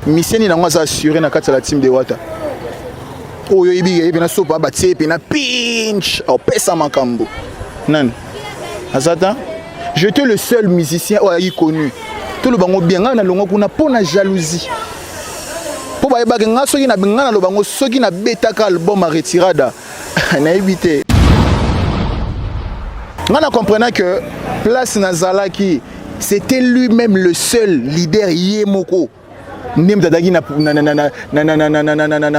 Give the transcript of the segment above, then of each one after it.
Misieni na ngwaza assuré na kati la team de Wata. Oyo ibi na sopa batie pe na pinch au pesa makambo. Nan. Azata, j'étais le seul musicien connu. Tout le bango bien na longo kuna pona jalousie. Po ba yeba nga soki na binga na lo bango soki na betaka album à retirada. Na évité. Nga comprenant que Place Nazalaki c'était lui-même le seul leader Yemoko. Nem dadagi na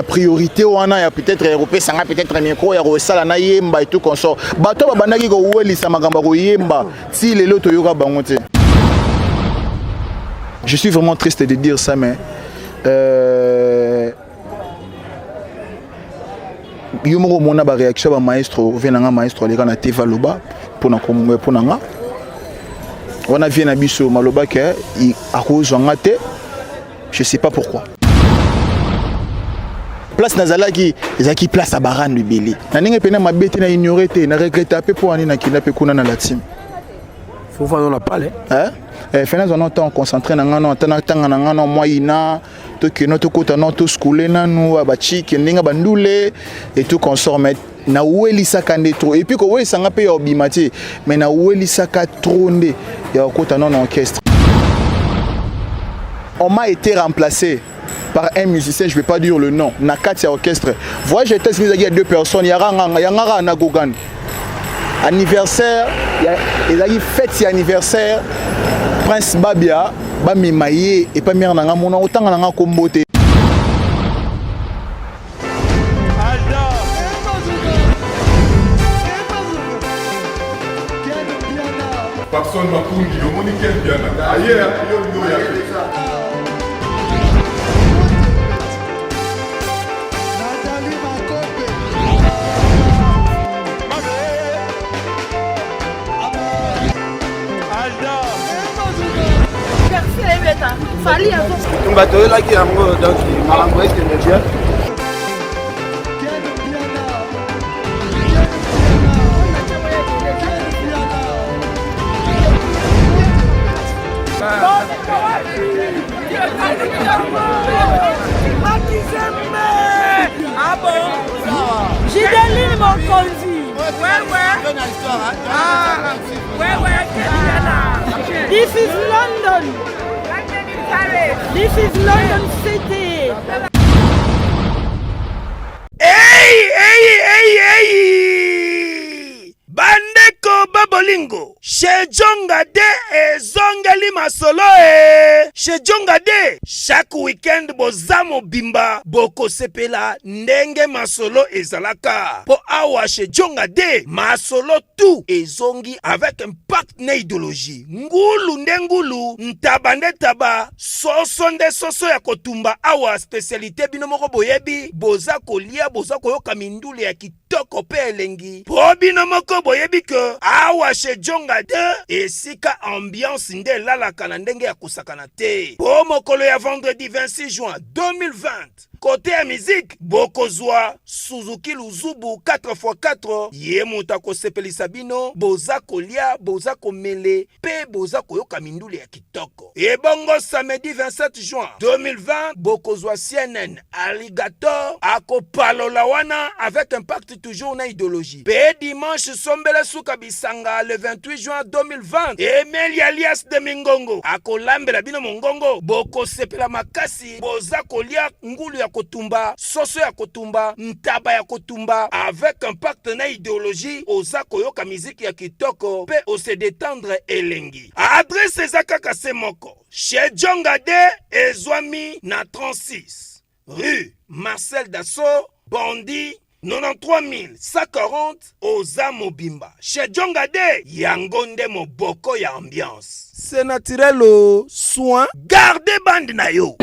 priorité wana ya peut-être européen sanga peut-être micro ya rosala na yemba et tout consort. Bato ba bandaki ko welisa magamba ko yemba ti lelo to yoka bango te. Je suis vraiment triste de dire ça mais yomoko mona ba réaction ba maestro venanga maestro le kana teva loba pona komwe pona nga. On a vu na biso maloba ke a cause ngate. Je sais pas pourquoi. Place Nazalaki, ezaki place à Baran de Bélé. Na ninge pena mabete na ignorer te, na regretter pe pour ani na kidnapper kuna na la team. Faut voir on a parlé. Hein? Fena on temps concentré na ngano tanga na ngano moyina to que notre kota no to skule na nu abachi ke ninga bandule et tout consort mais na welisa kande trop et puis ko welisa nga pe ya obimati mais na welisa ka trop nde ya kota non orchestre. On m'a été remplacé par un musicien, je ne vais pas dire le nom, Nakatia Orchestre. Voyez, j'étais il y a deux personnes, il y a Ngara Nagogan. Anniversaire, il y a fête anniversaire, Prince Babia, Bami Maye, et pas Mère Nanga, mon autant Nanga Kombote. Personne m'a pour dire, on est quel bien. Ailleurs, il y a Fali avant. On va te là qui a donc malango est bien. Ah bon? J'ai des mon conduit. Ouais. Ah, ouais. This is London. This is London City. Hey! Bandeko Babolingo. Chez Djonga de ezongeli masolo Chez Djonga de chaque week-end bozamo bimba boko sepela ndenge masolo ezalaka. Po awa chez Djonga de masolo tout ezongi avec un pacte na idéologie. Ngulu ndengulu ntabande taba soso nde soso ya kotumba awa spécialité binomoko boyebi boza kolia boza koyoka mindule ya kitoko pe elengi. Po binomoko boyebi que awa chez Djonga de esika ambiance nde lalaka na ndenge ya kusakana te. Po mokolo ya vendredi 26 juin 2020 côté ya musique bokozwa Suzuki Luzubu 4x4 ye muta ko sepelisa bino boza kolia boza komele pe boza koyoka mindule ya kitoko. Et bongo samedi 27 juin 2020 bokozwa CNN Alligator akopalola wana avec un pacte toujours na idéologie. Pe dimanche sombele suka bisanga le 28 juin 2020 Emeli alias de Mingongo akolambela bino mongongo boko sepela makasi boza kolia ngulu ya kotumba soso ya kotumba ntaba ya kotumba avec un pacte na idéologie oza koyoka musique ya kitoko pe ose détendre elengi. Adresse ezaka kase moko chez Djonga de ezwami na 36 rue Marcel Dassault Bondy 93 140 Oza Mobimba. Chez Djonga de yangonde moboko ya ambiance. C'est naturel au soin. Gardez bande na yo.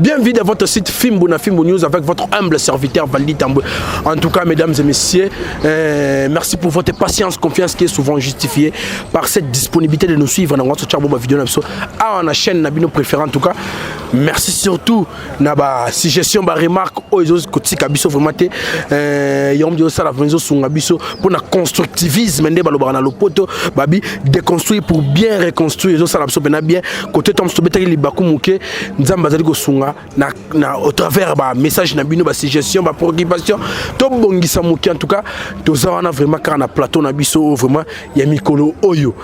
Bienvenue dans votre site Fimbo News avec votre humble serviteur Valdi Tamboué. En tout cas, mesdames et messieurs, merci pour votre patience, confiance qui est souvent justifiée par cette disponibilité de nous suivre dans notre vidéo à la chaîne Nabino préférée. En tout cas, merci surtout na suggestion ba remarque aux kotika biso vraiment te yom dio sala venzo sunga biso pour na constructivisme ndé balobana na lopoto babi déconstruire pour bien reconstruire zo sala biso bena bien côté tom so betaki libaku muke nzamba zali ko sunga na au travers ba message na bino ba suggestion ba préoccupation to bongisa muke. En tout cas toza wana vraiment car na plateau na biso vraiment ya mikolo oyo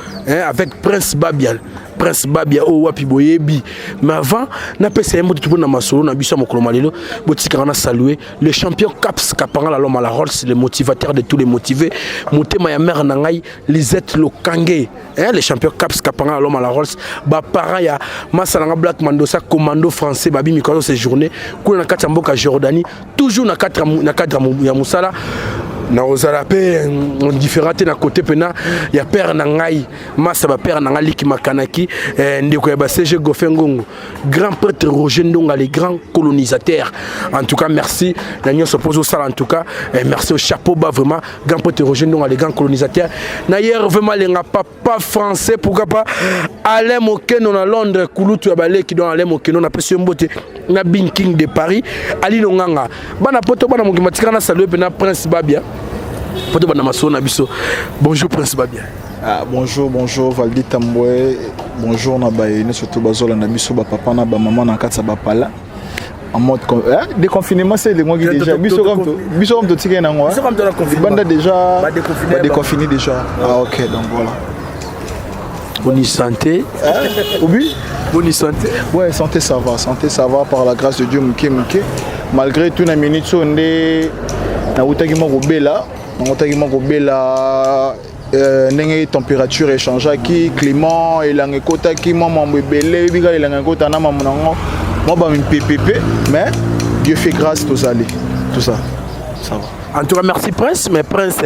avec Prince Babia o wapi boyebi. Mais avant na pesa yembo tout na masolo na biso mokolo malelo botika na saluer le champion Caps Kapanga l'homme à la Rolls, le motivateur de tous les motivés, motema ya mère na ngai Lisette Lokangé, le champion Caps Kapanga l'homme à la Rolls ba para ya Masalanga Black Mandosa commando français babi mikolo ces journées kuna na kati mboka Jordanie toujours na cadre ya musala na ozala pe différente na côté pena ya père na ngai masa ba père na ngai Liki Makanaki ndeko ya ba CG Gofengongo grand prêtre Roger Ndonga les grands colonisateurs. En tout cas merci na nyo s'oppose au sala. En tout cas merci au chapeau bas vraiment grand prêtre Roger Ndonga les grands colonisateurs. Na hier vraiment les papa français pourquoi pas Alain Mokeno na Londres kulutu ya balé qui don Alain Mokeno na pesi mbote na Bin King de Paris Ali Longanga bana poto bana mokimatika na saluer pena Prince Babia. Bonjour Prince Babia. Bonjour Valdi Tamboué. Bonjour Nabaye, surtout Bazola Nabiso, papa na maman na katsa bapala. En mode déconfinement, c'est le mois qui déjà. Biso comme tout tigé nango. Banda déjà déconfiné déjà. Ah OK, donc voilà. Bonne santé. Bonne santé. Ouais, santé ça va par la grâce de Dieu mke. Malgré tout na minute on est na utaki moko bela. Nenge température échange qui climat et langue kota qui maman belé biga et langue kota na maman moi ba min ppp mais Dieu fait grâce tous aller tout ça va. En tout cas merci Prince, mais Prince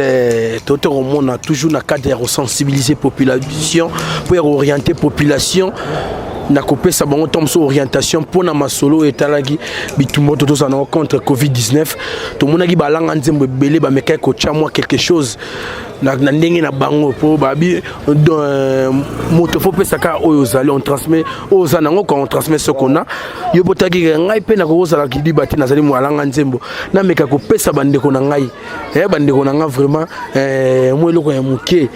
tout au monde a toujours na cadre sensibiliser population pour orienter population na kopé ça bon tombe sur orientation pour na masolo et talagi bitumbo tout ça contre Covid-19 tout monde qui balanga nzembo belé ba meka ko chamwa quelque chose na ndenge na bango po babi moto faut pesa ka oyozali on transmet aux anango quand on transmet ce qu'on a yo botaki ngai pe na ko zala ki dibati na zali mo alanga nzembo na meka ko pesa bandeko na ngai bandeko na nga vraiment mo eloko ya muke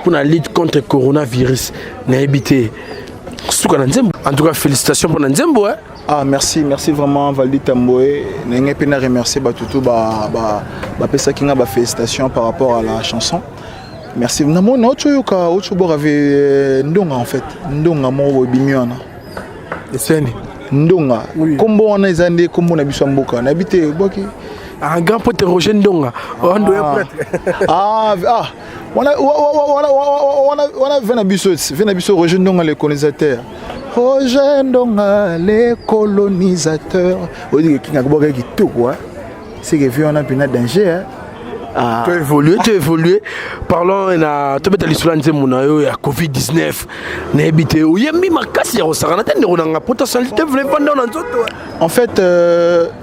pour na lutte contre coronavirus na ebité. En tout cas, félicitations pour Nzembo. Ah, merci vraiment Valdi Tamboué. N'ai pas remercier Batutu pesa kinga félicitations par rapport à la chanson. Merci. Namo na ochoyoka ochobo avait ndonga en fait. Ndonga mo bimiona. Eseni. Ndonga. Kombo wana ezande kombo na biso mboka. Na habité boki. Un grand pote Roger Ndonga. On doit prêtre. On a Venabiso Roger Ndonga les colonisateurs. Roger Ndonga les colonisateurs. On dit qu'il y a un qui tout quoi. C'est que on a un danger. Tu as évolué. Parlons de l'histoire de la Covid-19. En fait,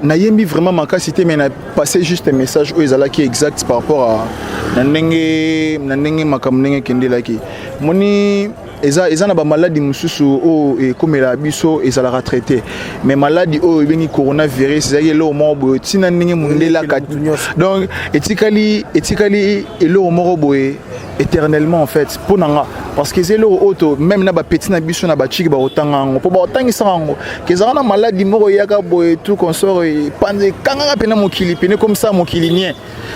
Nayembi vraiment ma capacité, mais n'a passé juste un message où ils allaient qui exact par rapport à Nandenge Makamnenge Kendelaki. Moni Eza na ba maladie mususu o comme la biso ezala retraité mais maladie o bengi coronavirus ezali lo mo bo tina ndenge mundela kati donc etikali elo mo boye éternellement en fait pour nanga parce que zelo auto même na ba petit na biso na ba chiki ba otanga ngo po ba otangisa ngo kezana na maladie mo yaka boye tout consort et pande kanga pena mokili pene comme ça mokilinien.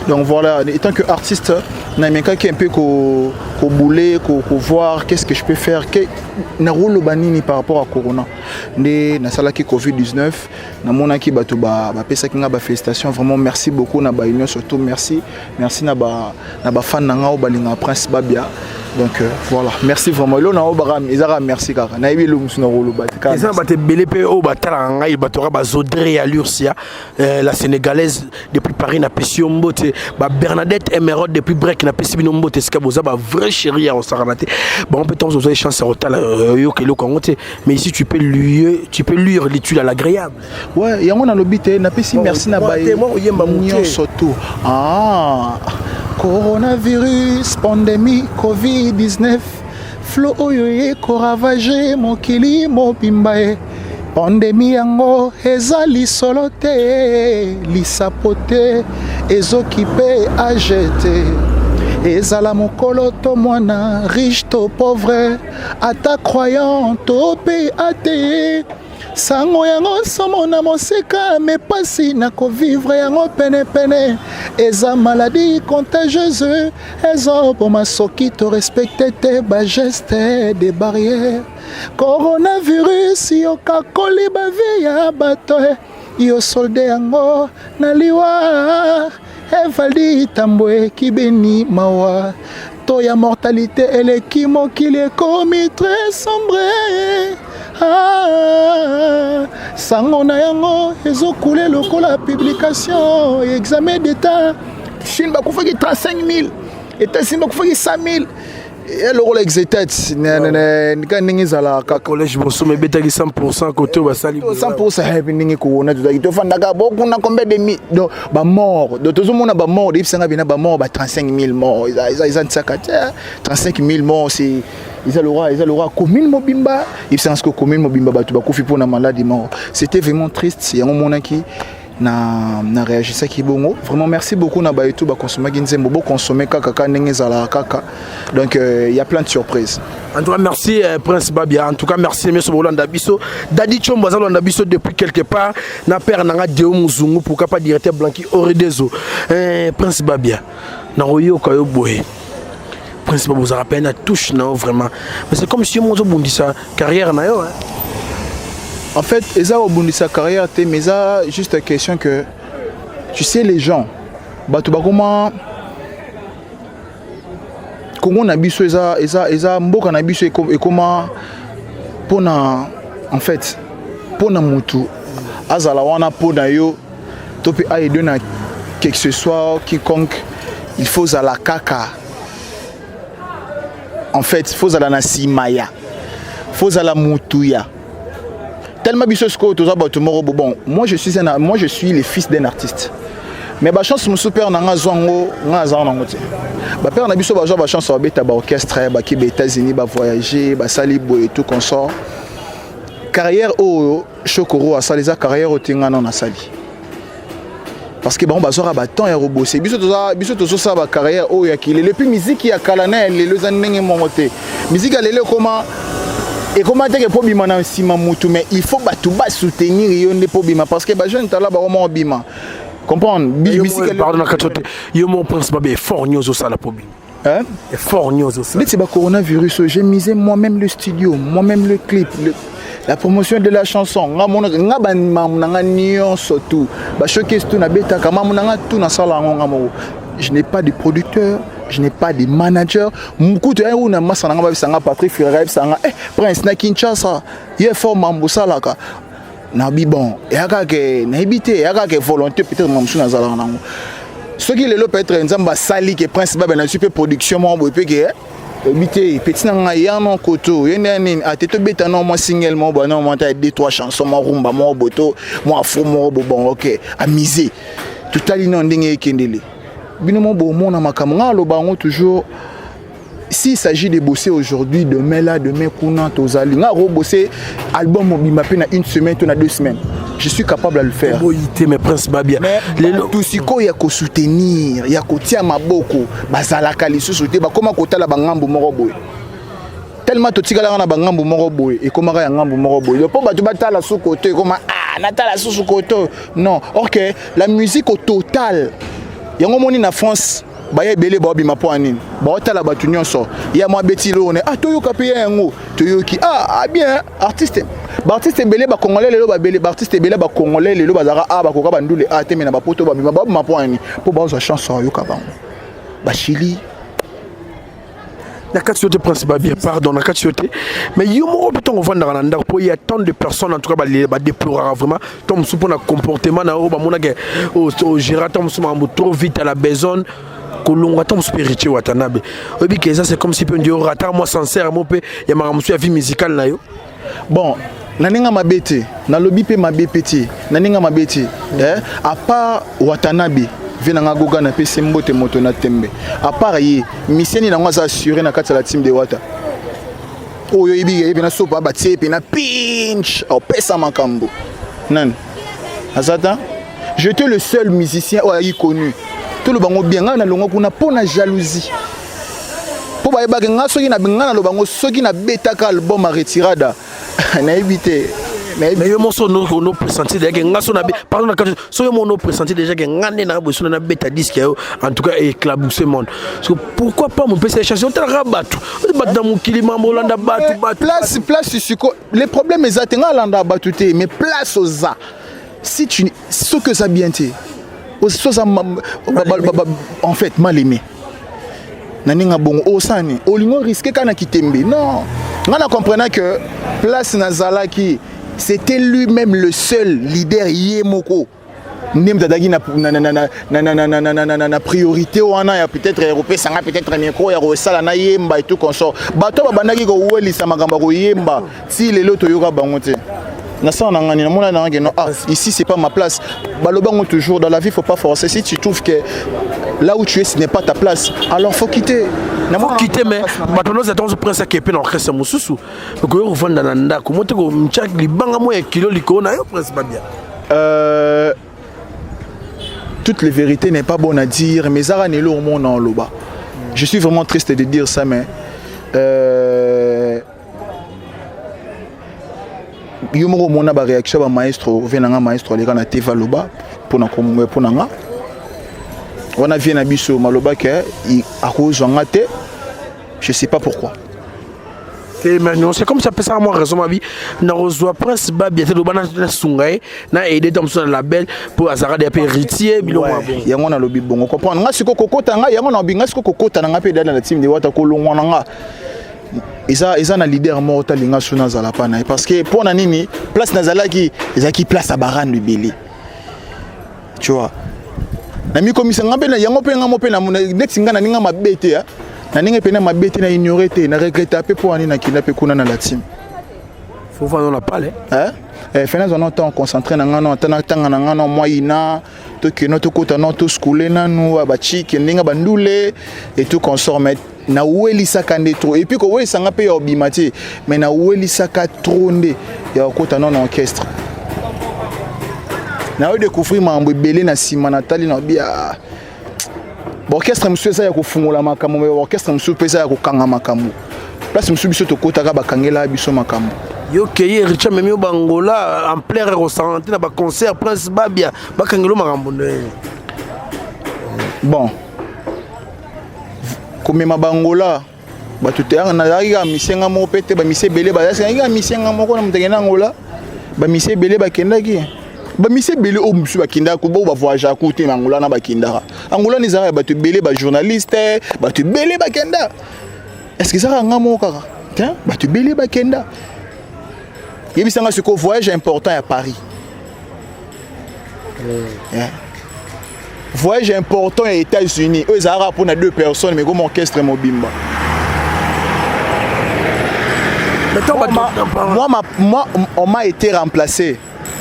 Donc voilà, étant que artiste na meka qui un peu ko bouler ko voir qu'est-ce que je peux faire na rôle banini par rapport à corona ndé na sala ki Covid-19 na mona ki bato ba pesa kinga ba félicitations vraiment merci beaucoup na ba union surtout merci na ba fan na nga o balinga Prince Babia Donc voilà, merci vraiment. Là, merci kaka. Na yebi lo musuna rolo ba. Les gens batte belépé au batala ngai batora bazodre à l'Ursia, la sénégalaise depuis Paris na pesi mbote, ba Bernadette Emeraude depuis Break na pesi bino mbote ska boza ba vrai chéri à Osaramate. Bon peut-être vous avez chance à Rotal yo ke lo kongote, mais ici tu peux lire l'étude à l'agréable. Ouais, yango na lobité na pesi merci na ba yo surtout. Ah. Coronavirus, pandémie, Covid-19, flo oyo eko ravage mokili mobimba. Pandémie yango ezali solo te, lisapo te, ezokipe ajete. Ezala mokolo to mwana, riche to pauvre, ata croyant to pe ate. Sango yango somo na moseka me pasi na ko vivre yango pene pene eza maladie contagieuse ezo poma soki to respecte te ba geste de barrière coronavirus yo kakoli ba vie ya bato yo solde yango na liwa evaldi tambwe kibeni mawa to ya mortalité eleki mokili ekomi très sombre. Ah, sango na yango ezokule lokola publication examen d'état Chine bakufaki 35 000 États-Unis bakufaki 100 000 et le rôle exétet nika ningi zala ka collège bosso me betaki 100% côté basali 100% ningi ko na to fandaka beaucoup na combien de mi do ba mort de tout le monde ba mort de sanga bina ba mort ba 35 000 morts ils ont 35 000 morts c'est ils aura commune mobimba ils pensent que commune mobimba ba tu ba kufi pour na maladie mort c'était vraiment triste il y a un moment qui na réagissé qui bongo vraiment merci beaucoup na ba et tout ba consommer ginzembo bo consommer kaka ndenge zala kaka donc il y a plein de surprises. En tout cas merci Prince Babia, en tout cas merci monsieur Bolanda Bisso Dadi Chombo Zalanda Bisso depuis quelque part na père nanga Deo Muzungu pourquoi pas directeur Blanqui Oredezo Prince Babia na royo kayo boye Prince Babia vous rappelle na touche non vraiment mais c'est comme si mon bondi sa carrière na yo hein. En fait, ils ont bondi sa carrière, mais ça juste une question que tu sais les gens, bah tu vas comment na biso eza mboka na biso et comment pour na en fait pour na mutu azala wana pour na yo topi aider na quelque ce soit quiconque il faut à la kaka en fait il faut à la nasimaya faut à la mutuya tellement biso sko to za bato moro bon moi je suis le fils d'un artiste mais ba chance mon super nanga zongo nga za na ngote ba père na biso ba ba chance ba beta ba orchestre ba ki ba États-Unis ba voyager ba sali boy et tout consort carrière au Chokoro a sali za carrière au tinga na sali parce que bon ba zora ba temps ya robosser biso to ça ba carrière au ya kile le plus musique ya kalana le zanenge mongote musique a lele comment et comment dire que pour bima na sima mutu mais il faut ba tout ba soutenir yo ne pour bima parce que ba jeune tala ba vraiment bima comprendre musique pardon yo mon Prince Babia fort nyozo ça la pobi hein et fort nyozo ça mais c'est pas coronavirus j'ai misé moi-même le studio moi-même le clip la promotion de la chanson nga ba nanga nyon surtout ba showcase tout na beta kama nanga tout na sala nga mo je n'ai pas de producteur je n'ai pas de manager mukutu ya una masana nga ba sanga Patrick Ferreira sanga Prince na Kinshasa ye fort mambo salaka na bon yaka ke na habité yaka ke volonté peut-être mamsou na zala nango ce qui le peut être nzamba sali que Prince Babia na super production mo pe ke habité petit na ya non koto yenani ateto beta non mo single mo bon non monter 2-3 chansons mo rumba mo boto mo afro mo bon OK amusé tout ali non ndenge ekendele bino mo bo mona makamanga lo bango toujours. S'il s'agit de bosser aujourd'hui, demain là, demain kuna tozali, nga bosser album mobima pe na une semaine, to na 2 semaines. Je suis capable de le faire. Boyité mais Prince Babia. Mais tout ce qu'il y a ko soutenir, il y a ko tia maboko, bazala kalisu soutenir, ba comment kota la bangambu moko boy. Tellement to tika la na bangambu moko boy et comment ya ngambu moko boy. Po ba to bata la sous côté comment natala sous côté. Non, OK, la musique au total. Yango moni na France baye belé ba bima po anine ba otala ba tunyonso ya mwa beti lo ne toyoka pe yango toyoki bien artiste belé ba congolais lelo ba belé ba artiste belé ba congolais lelo ba zara ba koka ba ndule temena ba poto ba bima po anine po ba zo chanson yoka bango ba Chili La qualité principale, bien, pardon, la qualité. Mais il y a un peu de temps il y a tant de personnes, en tout cas, qui déplorent vraiment. Tom Soup, on a comportement, au Gérard, Tom Soup, trop vite à la besogne. Kolonga Tom spirituel Watanabe. Obi que ça c'est comme si peut dire rata moi sincère mon peu il y a ma vie musicale là yo. Bon, naninga mabete, na lobi pe mabepeti, naninga mabeti. À part Watanabe venanga goga na pe sembote moto na tembe. À part yi, miseni na ngwa za assurer na kati la team de Wata. Oyo ibi na sopa ba tsepe na pinch, au pesa makambo. Nan. Azata, j'étais le seul musicien connu. Tout le bango bien na longo kuna pona jalousie. Po ba yeba nga soki na bingana lo bango soki na betaka album a retirada. Na éviter. Mais yo monso no pressenti déjà nga so na pardon na quand so yo no pressenti déjà que ngane na boso na beta disque en tout cas éclabousser monde. Pourquoi pas mon PC chanson on rabatu. On bat dans mon kilima molanda batu. Place suko. Les problèmes exacts nga landa batuté mais place aux za. Si tu ce que ça bien té. En fait, mal aimé. Naninga bon osani. Olingo risqué kana kitembe. Non. On a compris que Place Nazalaki, c'était lui-même le seul leader Yemoko. Nem dadagi na priorité wana ya peut-être européen sanga peut-être micro ya rosala na yemba et tout consort. Bato babandaki ko welisa magamba ko yemba. Si lelo toyoka bangote. Ici c'est pas ma place. Balobango toujours dans la vie, faut pas forcer. Si tu trouves que là où tu es ce n'est pas ta place, alors faut quitter. Faut quitter mais maintenant c'est ton prince qui est dans l'orchestre mususu. Donc yo vanda na ndako moto ko mchak libanga mo ya kilo liko na yo prince pas bien. Toutes les vérités n'est pas bon à dire mais ça nelo au monde en loba. Je suis vraiment triste de dire ça mais yo moko mona ba réaction ba maestro venanga maestro les kana teva loba pona komwe pona nga on a vu na biso maloba que akozwa ngate je sais pas pourquoi c'est comme ça ça moi raison ma vie na reçoit prince babia te loba na sungai na aider dans son label pour azara de héritier bilo moi bon yango na lobi bongo comprendre nga siko kokota nga yango na binga siko kokota nga pe dans la team de Wata kolongwa nga ils ont un leader mort talinga suna zala pana parce que pour nani place nazala qui place à baran de belé tu vois na mi komisa ngambe na yango pe ngamo pe na next ngana ninga mabete ya na ninga pe na mabete na ignorer te na regretter pe pour ani na kina pe kuna na la team faut voir on a parlé fena on temps concentré na ngano tanga na ngano moyina to que notre côté notre school na nous ba chiki ninga bandule et tout consort mais na welisa kande trop et puis ko welisa nga pe ya obimati mais na welisa ka trop nde ya kota non orchestre na découvrir mambo belé na sima natali na bia orchestre monsieur ça ya ko fungola makambo mais orchestre monsieur pesa ya ko kanga makambo place monsieur biso to kota ka bakangela biso makambo yo keye Richard Memio Bangola en plein ressenti na ba concert Prince Babia bakangelo makambo ne bon comme ma Bangola bato te na ya misenga mo pete ba mise belé ba ya misenga moko na mutengena ngola ba mise belé ba kendaki ba mise belé o musu ba kinda ko ba voyage à côté Angola na ba kinda Angola ni za ba te belé ba journaliste ba te belé ba kenda est-ce que ça ngamo kaka tiens ba te belé ba kenda yebi sanga ce ko voyage important à Paris voyage important aux États-Unis. Eux, ça a pour 2 personnes, mais comme orchestre mobimba. Moi, on m'a été remplacé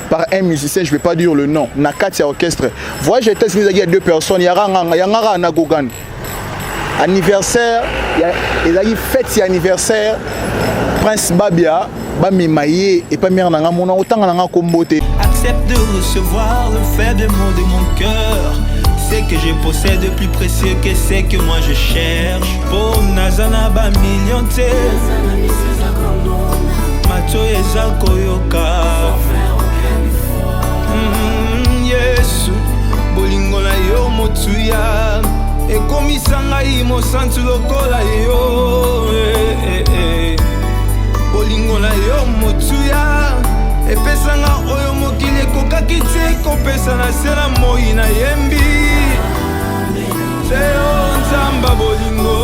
par un musicien, je ne vais pas dire le nom, Nakatia Orchestre. Voyage aux États-Unis, il y a 2 personnes, il y a Yangara Nagogan. Anniversaire, il y a une fête, anniversaire, Prince Babia, Bami Maye, et pas mère Nanga, mon autant Nanga Kombote. Accepte de recevoir le fait de mon cœur. C'est que je possède plus précieux que c'est que moi je cherche. Pour Nazana ba million te Macho eza koyoka Yesu bolingo na yo motuya ekomisanga imo santu lokola yo bolingo na yo motuya epesanga oyo mokili ekokaki te kopesa na se na moi na yembi Teo nzamba bolingo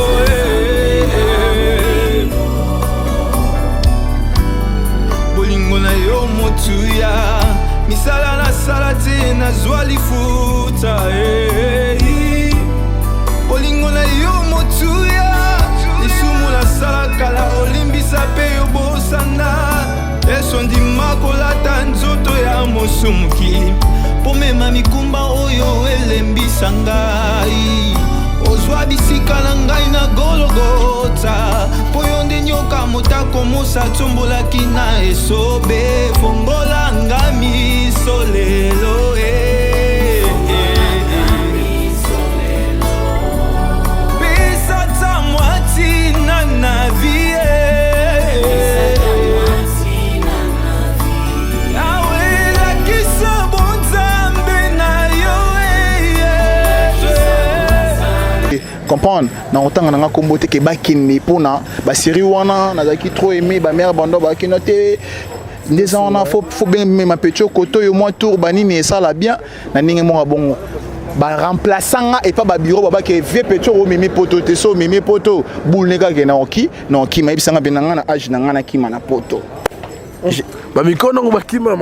obebisa ngai ozwa bisika na ngai na gologota po yo nde nyoka motako mosa tombolaki na esobe fongola nga miso lelo pesa ta mwatina na vie comprendre na otanga nanga kombo te ke bakende pona ba série wana nazaki trop aimé ba mère bando ba kinote ndeza wana faut bien ma petio koto yo moi tour banini ça la bien na ninge mo bongo ba remplaçant et pas ba bureau ba ke vie petio o mimi poto te so mimi poto boule nega ke na oki ma ibisanga benanga na âge na ngana kima na poto.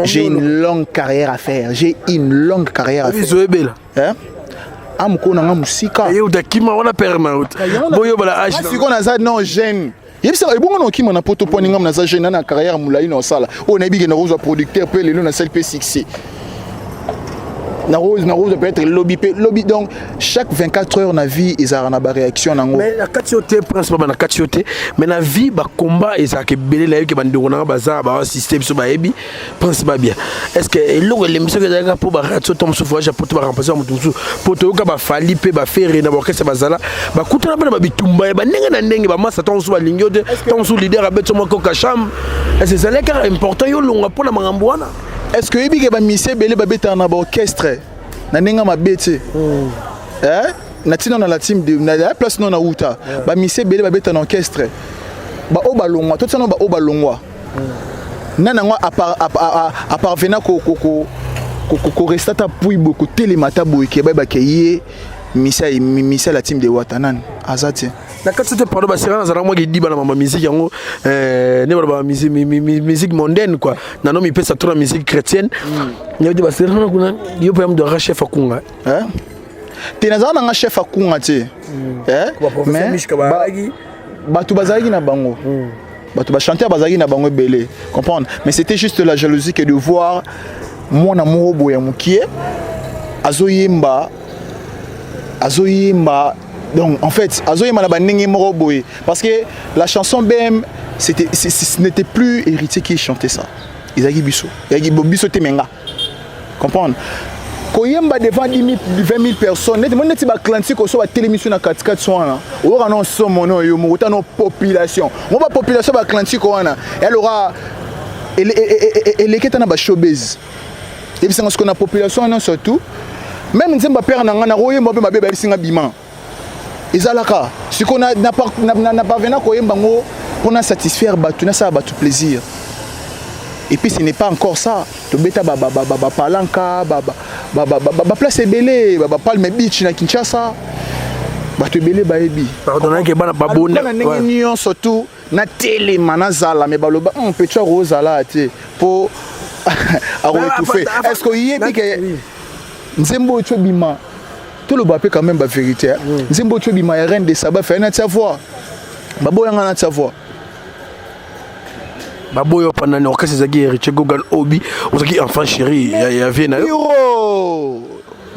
J'ai une longue carrière à faire. J'ai une longue carrière à faire. Hein? Amko nanga musika. Ayo dakima wana perma out. Boyo bala âge. Si qu'on a ça non jeune. Yebisa ebongo no kima na poto poni ngam na za jeune na carrière mulayi na sala. O na bigi na roza producteur pe lelo na celle pe succès. Na rose peut être lobby donc chaque 24 heures na vie ils a na ba réaction nango. Mais la katioté principalement na katioté mais na vie ba combat et ça que belé la que bande na baza ba système so ba ebi principalement bien. Est-ce que le l'émission que daga pour ba ratio tom so voyage pour ba remplacer mutusu pour to ka ba fali pe ba faire na ba kese bazala ba kutana ba bitumba ba nenga na ndenge ba massa ton so ba lingyo de ton so leader abeto mo ko kasham. Est-ce que c'est là important yo longa pour na mangambo wana. Est-ce que ebi ke ba mise belé ba beta na ba orchestre na nenga mabete na tino na la team de na place non na uta ba mise belé ba beta na orchestre ba o ba longwa to tsana ba o ba longwa nana ngwa a parvenir ko restata puis beaucoup télémata boyke ba ke yé misa la team de Watanan azati na katioté pardon ba sera na moi qui dit bana mama musique yango ne ba musique mondaine quoi na no mi pesa trop musique chrétienne ne dit ba sera na kuna yo pam de chef akunga te na za na chef akunga te mais batu bazaki na bango batu ba chanter bazaki na bango belé comprendre mais c'était juste la jalousie que de voir mon amour boya mukie azoyemba donc en fait azoyemba na banengi moko boye parce que la chanson BM ce n'était plus Héritier qui chantait ça Izaki biso biso temenga comprendre koyemba devant 20 000 personnes net ba clantique ko so ba télémission na 4 soana o ra non somo no yo mo ta no population mo ba population ba clantique wana elle aura elle est na ba showbiz et puis ce qu'on a population non surtout même nzemba père na ngana royemba be mabe ba bisinga bima ezalaka ce qu'on a n'a pas venu koyemba ngo pour satisfaire batu na ça batu plaisir et puis ce n'est pas encore ça to beta ba palanka ba place belé ba palme beach na Kinshasa batu belé ba ebi pardon ke bana babona na nyon surtout na télé manazala mais baloba on peut toi rosala te pour à retrouver est-ce que yebi que Nzembo Chobima, tout le bapé quand même la vérité. Nzembo Chobima, il y a rien de sabbat, fait un savoir. Babo yang un savoir. Babo yo pendant l'orchestre zagi Héritier Gogan Obi, on zagi enfant chéri, il y avait na. Bureau,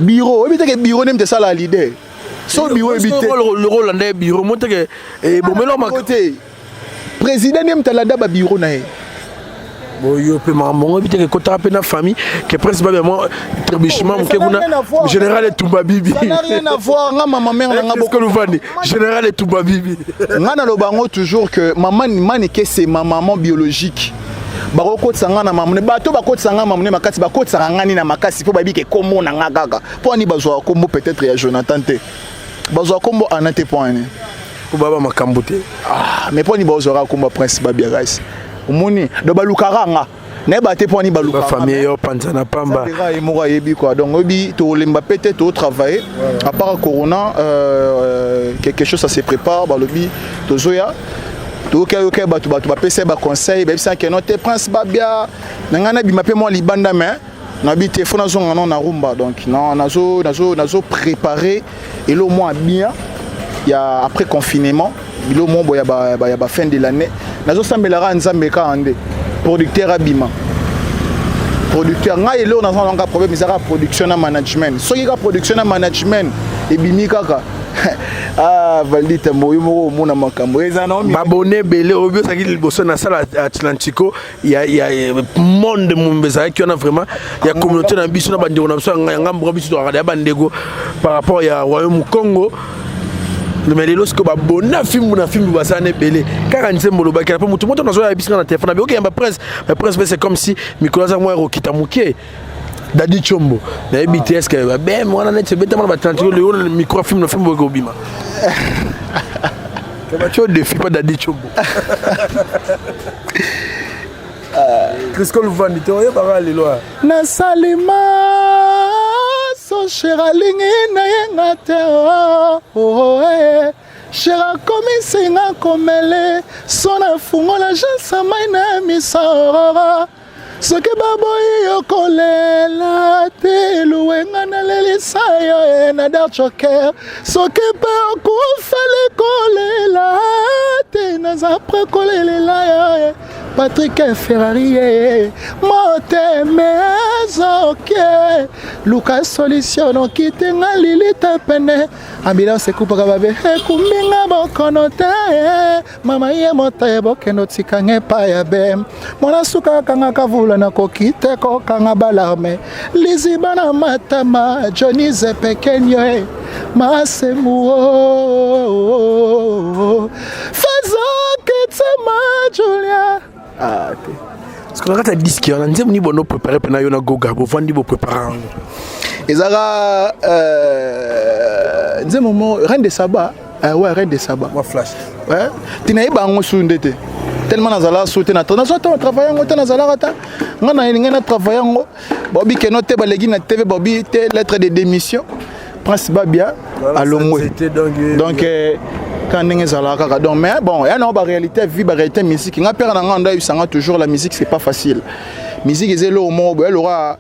et puis bureau n'aime ça la l'idée. Son bureau habité. Le rôle en bureau, moi que et bon mais là ma côté. Président n'aime ta la daba bureau na. Bon yo pe maman habiter que côté na famille que principalement trébuchement que vous général et Tumba Bibi. Ça n'a rien à voir nga maman mère nga beaucoup nous vandi général et Tumba Bibi. Nga na lo bango toujours que maman mani que c'est ma maman biologique. Baroko tsanga na maman bato bako tsanga maman makati bako tsanga ngani na makasi po babi ke komo na nga gaga. Po ani bazwa kombo peut-être ya Jonathan te. Bazwa kombo anate point. Ko baba makambote. Ah mais po ni bazwa kombo prince babia guys. Moni de balukaranga ne bate poni baluka famille yo panzana pamba et mora yebi quoi donc obi to lemba peut-être au travail à part corona quelque chose ça se prépare ba lobi to zoya to ok batu ba pese ba conseil ba bisa que notre prince babia ngana bi mape mo libanda mais na bi téléphone zo ngana na rumba donc non nazo préparer et le mois bien il y a après confinement il au moins il y a fin de l'année nazo sambelara nzambe ka ande producteur abima producteur nga elo na zanga problème ezaka production na management soki ka production na management ebimi kaka ah Valdi Tambo yo moko mona makambo eza na babone belé obio saki liboso na sala Atlantico il y a monde mumbeza qui on a vraiment il y a communauté na biso na bandeko na biso ngamba biso to akada bandeko par rapport ya Royaume Congo. Mais lorsque ba bona film basane belé car nzembo lo bakela pa mutu moto na zo ya bisika na téléphone na OK ba presse c'est comme si Nicolas Amwa rokita muke Dadi Chombo na BTS ka ba mwana net se beta ba Atlantique le micro film no film ko bima ka ba cho défi pas Dadi Chombo Crisco Luvandi to ya ba le loa na salima so sheralingi na yenga te oh eh shera komi singa komele sona fungola jansa mai na misara soki baboyi yokolela te luwenga na lelisa yo na dar choker soki mpe okufali kolela te naza pre kolelela yo Patrick Ferrari moteme ezoke Lucas Solution okite nga lilita pene ambulance ekupaka babe ekumbinga bokono te mama ye motaye bokendo tikanga epai ya be mwana suka kanga kavula na kokite kokanga balarme liziba na matama Johnny Zepekenyo masemu fazokitsema Julia ah ok parce que quand tu disque on a dit ni bon préparer pena yo na goga bo vandi bo préparer ezaka nze moment reine de Saba ouais reine de Saba moi flash ouais tinaye bango sundete tellement nazala sauter na travailler ngo ta nazala rata ngana travailler ngo bobi ke note balegi na TV bobi te lettre de démission Prince Babia alongwe donc quand ndenge zala kaka donc mais bon ya na ba réalité vie ba réalité musique nga père na nganda usanga toujours la musique c'est pas facile musique ezelo au mo elle aura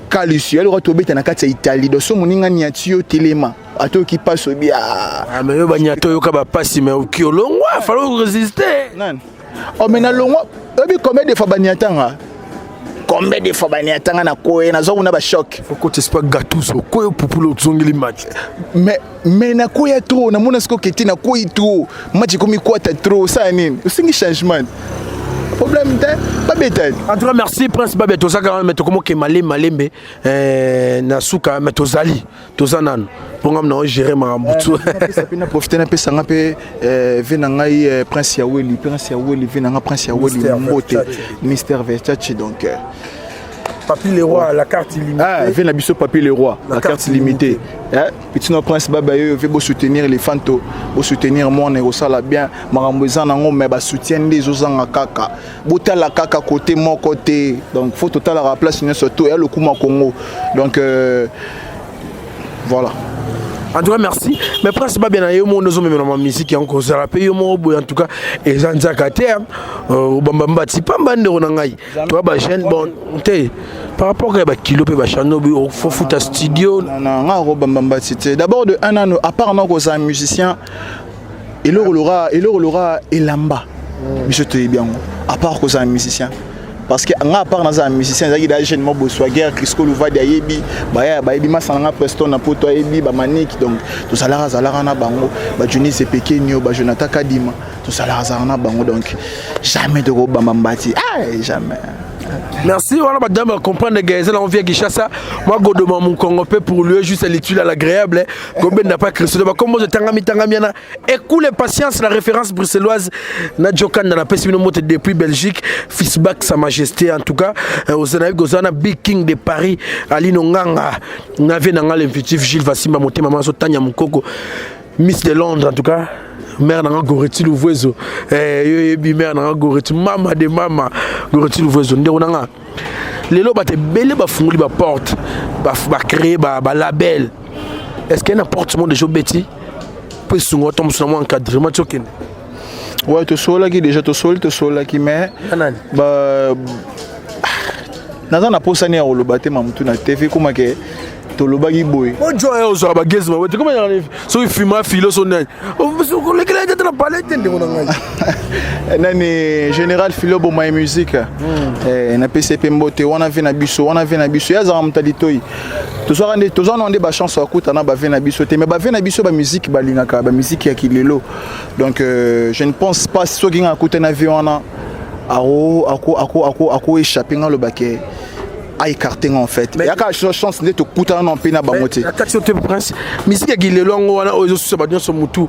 Calicio elle aura tobeta na kati ya Italie donc so moninga niatio telema ato qui passe bien ah mais yo banyato yo ka ba passe mais au kiolongwa falloir résister nan oh mais na longwa obi combien de fois banyatanga combien de fois banyatanga na koe na zo na ba choc faut que tu sois gatuso koyo pupulo tsongeli match mais na koya trop na mona sko keti na koyi trop match komi kwata trop ça nini usingi changement problème pas bête en tout cas merci Prince Babia to saka mais to komo ke malembe na suka mais to zali to zanan pongam na gérer ma mbutu na profiter na pesa ngape vena ngai Prince Yaweli vena nga Prince Yaweli mbote Mr Versace donc Papi le roi la carte illimitée ah vient la biso Papi le roi la carte illimitée petit no Prince Baba yo veut soutenir les fanto pour soutenir mon et ça la bien marambo ezana ngo mais ba soutien des ozanga kaka bota la kaka côté mon côté donc faut total la place surtout et le kuma Congo donc voilà. En tout cas, merci. Mais Prince Babia, il y a une musique qui est encore rappelée. En tout cas, et Jean Zakater, Bamba Tipambande, tu vois, jeune, bon, par rapport à Kilo et Bachano, il faut foutre un studio. Non, Bamba d'abord, de un an, à part un musicien, il aura Elamba. Je te dis bien, à part un musicien. Parce que à part dans un musicien il y a des jeunes mobo swagger Crisco Luvandi ayebi bayebi masanga Preston na poto ayebi ba Manik donc tout ça là na bango ba Johnny Zepekenyo ba Jonathan Kadima tout ça là na bango donc jamais de go bambambati jamais. Merci, voilà madame, comprendre les gars, on vient Kinshasa. Moi, Godoma, mon Congo, pour lui, juste l'étude à l'agréable. Gombe n'a pas créé. Comme moi, je Tangamiana. Écoutez, patience, la référence bruxelloise. Nadjokan dans la Pessiminomote depuis Belgique. Fisback, Sa Majesté, en tout cas. Au Sénat, Gozana, Big King de Paris. Alino Nganga. Navé Nanga, l'infutif Gilles Vassimba, Moté, Maman Sotanya, Moukoko. Miss de Londres, en tout cas. Mère n'a goreti l'ouvrezo mère n'a goreti mama de mama goreti l'ouvrezo ndeko nanga lelo ba te belé ba funguli ba porte ba créer ba label est-ce qu'il y a n'importe monde de jo beti peut sungo tombe sur moi encadrement tokene ouais to sola qui déjà to sola qui mais ba naza na posani ya oloba te mamutu na TV kuma ke tolobaki boy ojo ya ozo ba gezi ma comment so il fume filo son nani o le kele tete na palette ndeko na ngai nani général Philo bo my musique na PCP mbote wana vient na biso ya za mtali toyi tozo na ba chance akuta na ba vient na biso te mais ba vient na biso ba musique balingaka ba musique ya kilelo donc je ne pense pas so kinga akuta na vie wana ako échapper dans le baquet à écarter en fait il y a quelque chance de te coûter en pena bamoté la taxi te prince musique ya kilelo wana ozo so ba nyonso mutu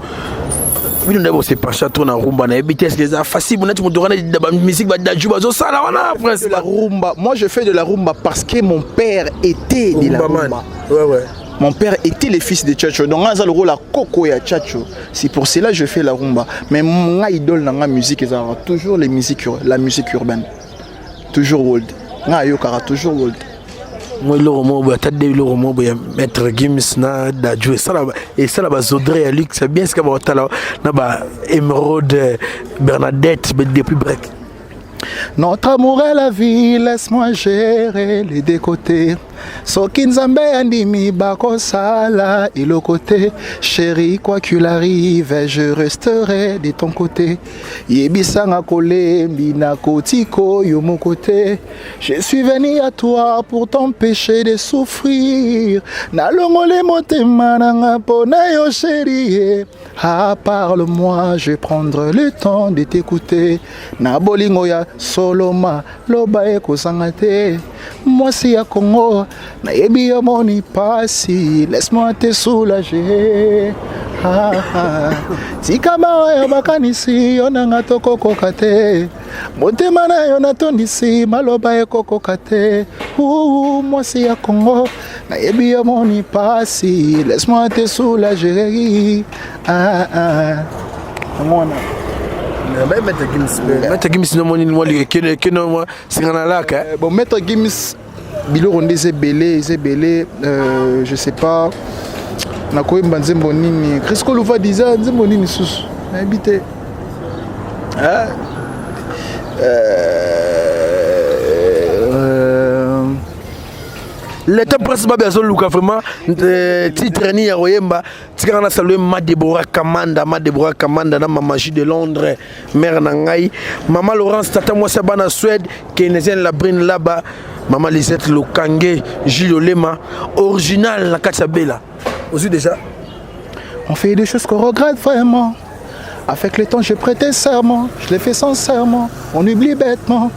bino ndabo se pasha to na rumba na BTS les a facile bonati mo dorana de ba musique ba daju ba zo sala wana prince la rumba moi je fais de la rumba parce que mon père était de la rumba ouais mon père était le fils de Tchatcho donc on a le rôle à Coco et à Tchatcho c'est pour cela que je fais la rumba mais mon idole dans la musique ils ont toujours la musique urbaine toujours old nga yo kara toujours old moi le roman ba tade le roman ba maître Gims na da jouer ça là et ça là ba Zodré Luc c'est bien ce que ba tala na ba Emeraude Bernadette depuis break. Notre amour est la vie, laisse-moi gérer les deux côtés. Soki nzambe andimi bako sala et le côté. Chérie, quoi qu'il arrive, je resterai de ton côté. Yebisanga kole mbina kotiko yo mon côté. Je suis venu à toi pour t'empêcher de souffrir. Na longole motema nanga pona yo chérie. Ah, parle-moi, je vais prendre le temps de t'écouter. Na bolingo ya Soloma, loba eko sangate. Moi si à Congo, na yebi yo moni pasi. Laisse-moi te soulager. Tika ba yo bakanisi yo nanga toko kokate. Motema na yo na tondisi maloba eko kokate. Moi si à Congo, na yebi yo moni pasi. Laisse-moi te soulager. Mwana. Maître Gims no moni moi que no moi singana laka bon Maître Gims bilo ronde belé je sais pas na koyemba nzembo nini Crisco Louva diza nzembo nini susu na habité l'état principal bien Luka vraiment titre ni ya Royemba tikana saluer Madebora Kamanda na Mama J de Londres mère nangai Maman Laurence tata moi sabana Suède keynesienne la brine là-bas Maman Lisette Lokange Gilles Olema original la Katsabela aussi déjà on fait des choses qu'on regrette vraiment avec le temps j'ai prêté serment je l'ai fait sincèrement on oublie bêtement.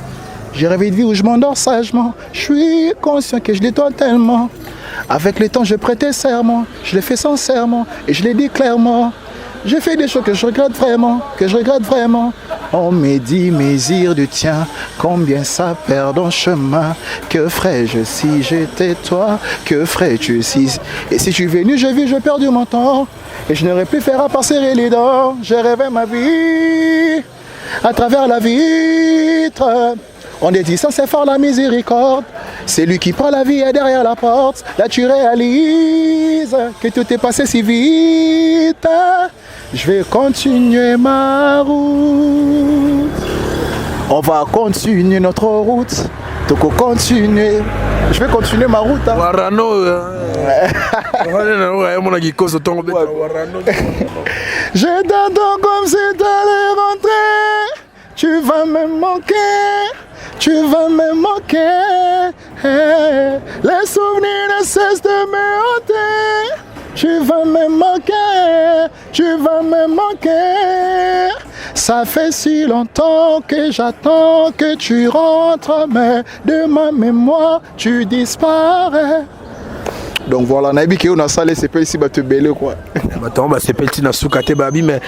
J'ai rêvé de vie où je m'endors sagement. Je suis conscient que je les dois tellement. Avec le temps, je prêtais serment. Je l'ai fait sincèrement et je l'ai dit clairement. J'ai fait des choses que je regrette vraiment. On me dit, mésire de tien, combien ça perd en chemin. Que ferais-je si j'étais toi? Que ferais-tu si... Et si tu es venu, j'ai vu, j'ai perdu mon temps. Et je n'aurais plus faire à part serrer les dents. J'ai rêvé ma vie à travers la vitre. On est dit c'est fort la miséricorde. C'est lui qui prend la vie et derrière la porte. Là tu réalises que tout est passé si vite. Je vais continuer ma route. On va continuer notre route. Donc on continue. Je vais continuer ma route. Warano. Je t'attends comme si t'allais rentrer. Tu vas me manquer. Tu vas me manquer, les souvenirs ne cessent de me hanter. Tu vas me manquer. Ça fait si longtemps que j'attends que tu rentres, mais de ma mémoire tu disparais. Donc voilà, Nabi qui on a salé c'est pas ici bah te belé quoi. Attends bah c'est petit na soukate babi mais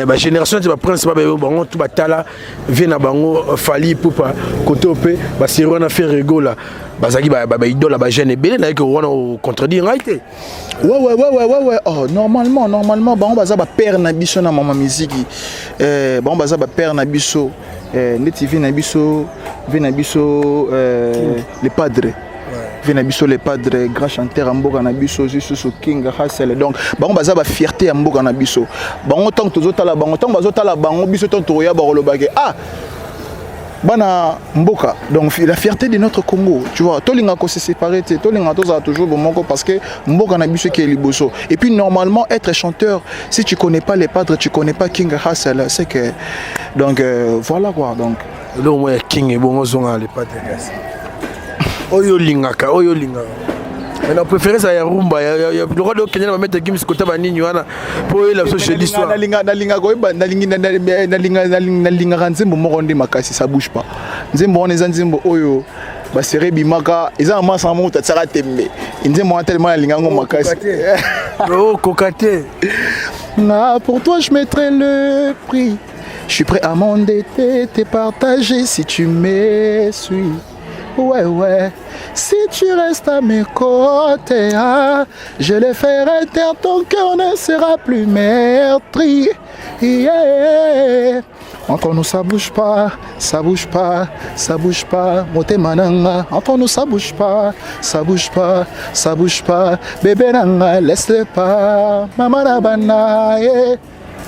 bah génération tu vas prendre c'est pas bango tout batala vient na bango fali poupa côté opé bah c'est on a fait rigolo là bah zaki bah idole bah jeune belé na que on contredire réalité. Ouais. Oh normalement bango baza ba père na biso na mama musique. Bango baza ba père na biso neti vient na biso les padres. Venabiso les padres grand chanteur amboka na biso juste King Hassel donc bango baza ba fierté amboka na biso bango tant tozotala bango tant bazotala bango biso tant toya ba kolobake Bana Mboka, donc la fierté de notre Congo, tu vois, Tolinga ko se séparer, Tolinga toza toujours Bomoko parce que Mboka na biso qui est liboso. Et puis normalement être chanteur, si tu connais pas les padres, tu connais pas King Hassel, c'est que donc voilà quoi donc. Là au moins King et bon zonga les padres. Oyo lingaka. Mais on préfère ça ya rumba ya le roi de Kenya va mettre Gims côté ba nini wana pour la social l'histoire. Na linga kanzembo moko nde makasi ça bouge pas. Nzembo on eza nzembo oyo ba sere bimaka eza masa mo tatsaka tembe. Nzembo on tellement linga ngo makasi. Oh kokate. Na pour toi je mettrai le prix. Je suis prêt à m'endetter, te partager si tu me suis. Ouais, si tu restes à mes côtés, ah, je le ferai taire, ton cœur ne sera plus meurtri. Yeah. Entre nous ça bouge pas, Motema nanga. Entre nous ça bouge pas, bébé nanga, laisse-le pas, maman nabana, yeah.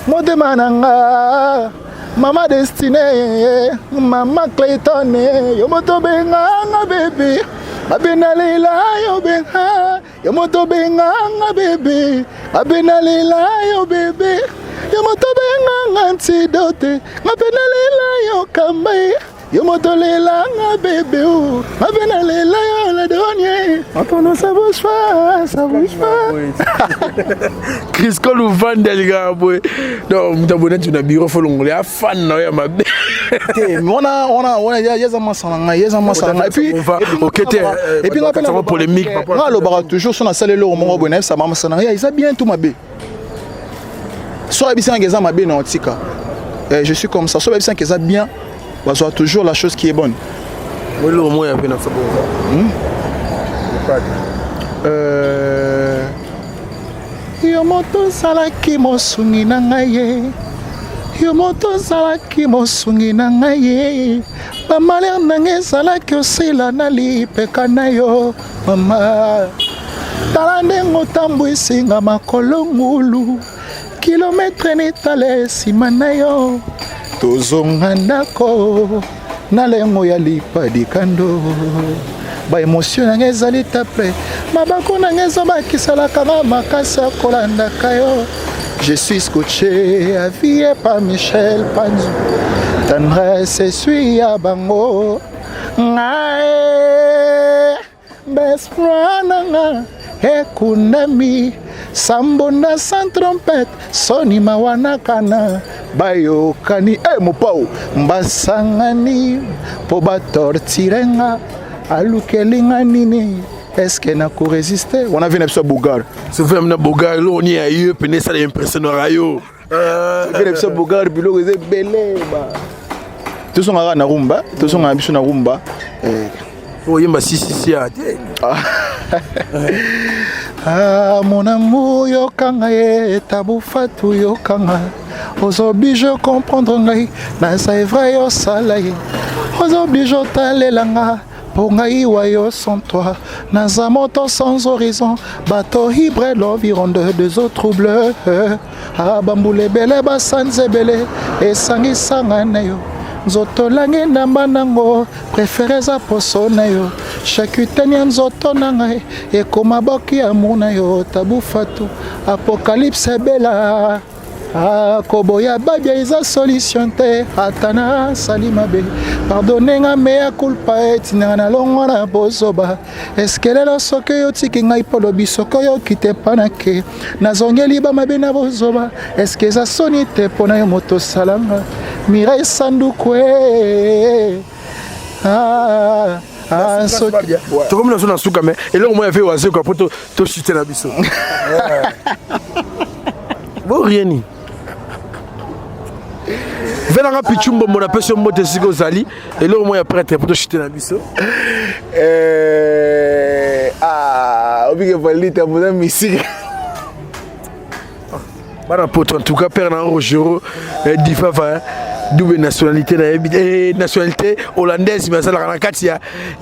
Motema nanga. Mama Destinée, Mama Clayton, Yomoto Benganga baby, Abena Leila yo benga, Yomoto Benganga baby, Abena Leila yo baby, Yomoto Benganga antidote, Abena Leila yo kambai, Yomoto Leila baby, Abena Leila yo la donnier, Antono ça bouge pas. Chris Cole ou Van Del Gaboué. Non, m'tabonner tu n'as bureau follow les fan na ya mabe. On a yezama sananga et puis et puis on a une polémique on le bara toujours sur la salle le mongo bonef ça mama sananga ils a bien tout mabe. Soit bien ngeza mabe na otika. Je suis comme ça, soit bien ngeza bien, va soit toujours la chose qui est bonne. Oui, le moins un peu na sabo. Yomoto salaki mosungi na ngai Yomoto salaki mosungi na ngai Bamaler nange salaki osila na lipeka na yo mama Tala ndengo tambu isinga makolo ngulu Kilometre netale sima na yo Tozonga ndako na lengo ya lipadi kando Ba émotion nange ezali tapre mabako nange ezobakiselaka na makasi ya kolandaka yo. Je suis scotché avié par Michel Panzu tendresse esui ya bango ngae bespoir nanga ekunami sambonda sans trompette soni mawanakana bayokani mopao mbasangani po batortirenga alukelinga nini est-ce que na ko résister on a vu n'abso Bogar c'est vrai na Bogar lo ni ayo pene ça l'impressionner ayo c'est n'abso Bogar bilo c'est belé ba tous sont na rumba tous sont na biso na rumba oh yemba si ah mon amour yo kanga ye tabufatu yo kanga ozobi je comprendre ngai na c'est vrai yo salai ozobi je talelanga pour ngai wayo sans toi naza moto sans horizon bateau hybride l'environ de deux eaux troubles ah bambule bele basanze bele esangi sanga na yo nzoto langi namba nango préféré za poso na yo chakutani ya nzoto na ngai ekoma boki ya muna yo tabufatu apocalypse bela koboya babia eza solution te atana salimabe pardonne nga mea culpa etinanga na longo na bozoba eske lelo soki yotiki ngai polobi soki oyokite panake nazongeli bamabe na bozoba eske eza soni te mpona yo moto salanga Mireille Sandoukwe tu comme na suka mais et là au moins fait oaser quoi pour to chuter na biso bon rien ni venanga pichumbo mon appel sur moto siko zali et là au moins prêtre pour to chuter na biso obique valita mon musique bana poto en tout cas père na Rogero Difafa double nationalité nationalité hollandaise mais ça la kati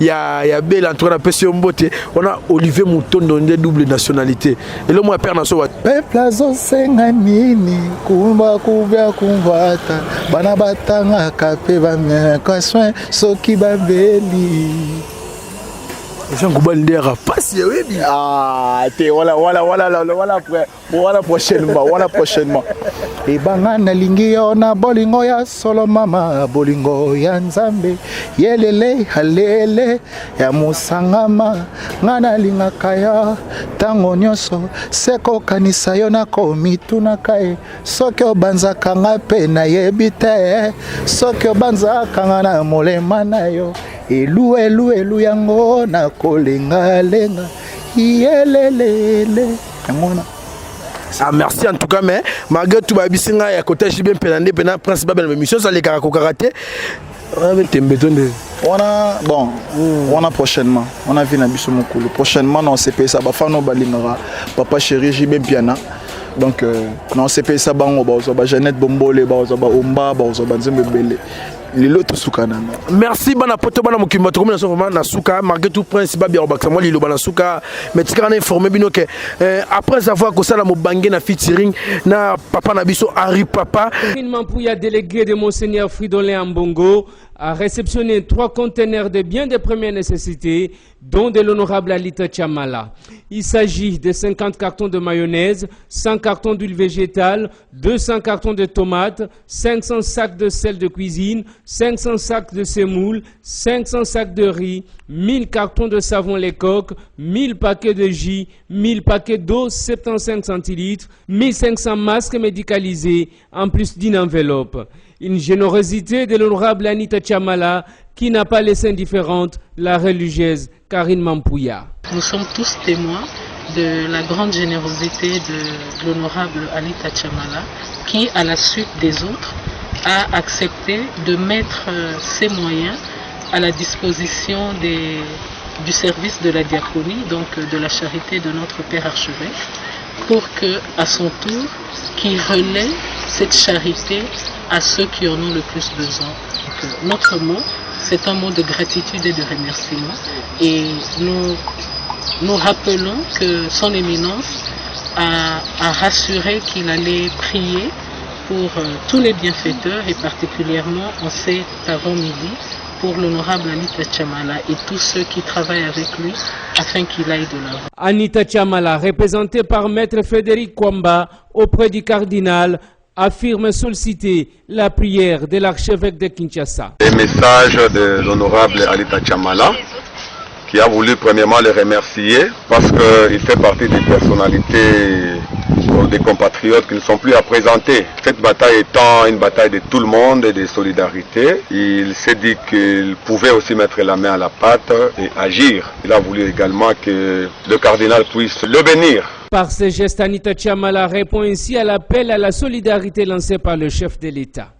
ya belle en tout cas person mbote on a Olivier Mutondo de double nationalité et le moi père na so wa peuple azosenga nini kumba kubya kumvata bana batanga kape ba mekaswe soki babeli Jean Goubal ndera passe yebi te voilà prochainement et banga nalingi ona bolingo ya solo mama bolingo ya nzambe yelele halele ya musangama ngana linga kaya tango nyoso seko kanisa yona ko mituna kai soki obanza kanga pe na yebite soki obanza kanga na molema na yo elu yango na kolenga lenga yelelele amona. Ah, merci en tout cas, mais malgré tout, je suis côté bien pénandé, pénal principal de l'émission, ça les karaté. On a prochainement, on a vu Nabiso Mokolo. Prochainement, on s'est payé ça, Bafano Balingara, Papa Chéri, J. Piana. Donc, on s'est payé ça, Jeannette Bombole, Omba, Nzembele. Merci bana poto bana mukimba to komina so vraiment na suka malgré tout principe bien obaksa moi lilo bana suka mais tika na informé bino que après avoir ko sala mo bangé na featuring na papa na biso Henri Papa Mampouya délégué de Monseigneur Fridolin Ambongo a réceptionné 3 conteneurs de biens de première nécessité dont de l'honorable Alita Chamala. Il s'agit de 50 cartons de mayonnaise, 100 cartons d'huile végétale, 200 cartons de tomates, 500 sacs de sel de cuisine, 500 sacs de semoule, 500 sacs de riz, 1000 cartons de savon Lecoq, 1000 paquets de jus, 1000 paquets d'eau 75 centilitres, 1500 masques médicalisés, en plus d'une enveloppe. Une générosité de l'honorable Anita Chamala qui n'a pas laissé indifférente la religieuse Karine Mampouya. Nous sommes tous témoins de la grande générosité de l'honorable Anita Chamala qui, à la suite des autres, a accepté de mettre ses moyens à la disposition du service de la diaconie, donc de la charité de notre Père Archevêque, pour que, à son tour, qu'il relaie cette charité à ceux qui en ont le plus besoin. Donc, notre mot, c'est un mot de gratitude et de remerciement. Et nous rappelons que son éminence a rassuré qu'il allait prier pour tous les bienfaiteurs et particulièrement en cet avant-midi pour l'honorable Anita Chamala et tous ceux qui travaillent avec lui afin qu'il aille de l'avant. Anita Chamala, représentée par Maître Frédéric Kwamba auprès du cardinal, affirme solliciter la prière de l'archevêque de Kinshasa. Les messages de l'honorable Anita Chamala qui a voulu premièrement le remercier parce qu'il fait partie des personnalités des compatriotes qui ne sont plus à présenter. Cette bataille étant une bataille de tout le monde et de solidarité, il s'est dit qu'il pouvait aussi mettre la main à la pâte et agir. Il a voulu également que le cardinal puisse le bénir. Par ce geste, Anita Chamala répond ainsi à l'appel à la solidarité lancé par le chef de l'État.